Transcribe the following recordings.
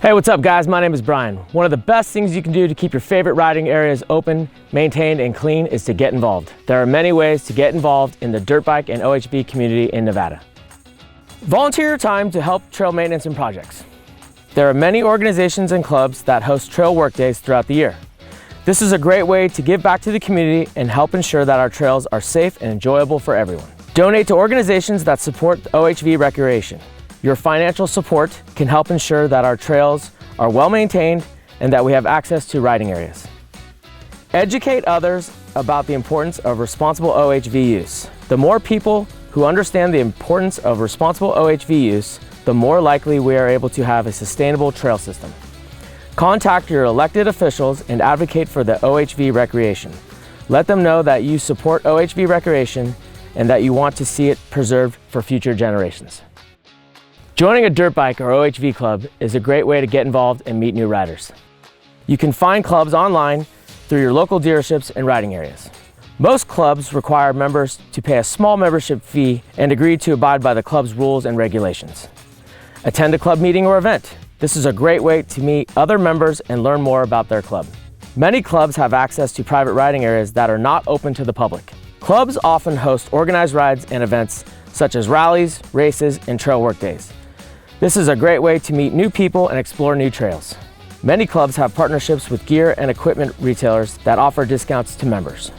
Hey, what's up guys? My name is Brian. One of the best things you can do to keep your favorite riding areas open, maintained, and clean is to get involved. There are many ways to get involved in the dirt bike and OHV community in Nevada. Volunteer your time to help trail maintenance and projects. There are many organizations and clubs that host trail work days throughout the year. This is a great way to give back to the community and help ensure that our trails are safe and enjoyable for everyone. Donate to organizations that support OHV recreation. Your financial support can help ensure that our trails are well maintained and that we have access to riding areas. Educate others about the importance of responsible OHV use. The more people who understand the importance of responsible OHV use, the more likely we are able to have a sustainable trail system. Contact your elected officials and advocate for the OHV recreation. Let them know that you support OHV recreation and that you want to see it preserved for future generations. Joining a dirt bike or OHV club is a great way to get involved and meet new riders. You can find clubs online through your local dealerships and riding areas. Most clubs require members to pay a small membership fee and agree to abide by the club's rules and regulations. Attend a club meeting or event. This is a great way to meet other members and learn more about their club. Many clubs have access to private riding areas that are not open to the public. Clubs often host organized rides and events such as rallies, races, and trail work days. This is a great way to meet new people and explore new trails. Many clubs have partnerships with gear and equipment retailers that offer discounts to members.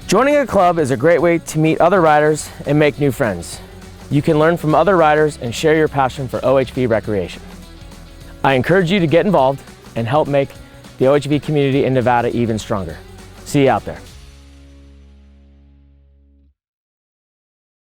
Joining a club is a great way to meet other riders and make new friends. You can learn from other riders and share your passion for OHV recreation. I encourage you to get involved and help make the OHV community in Nevada even stronger. See you out there.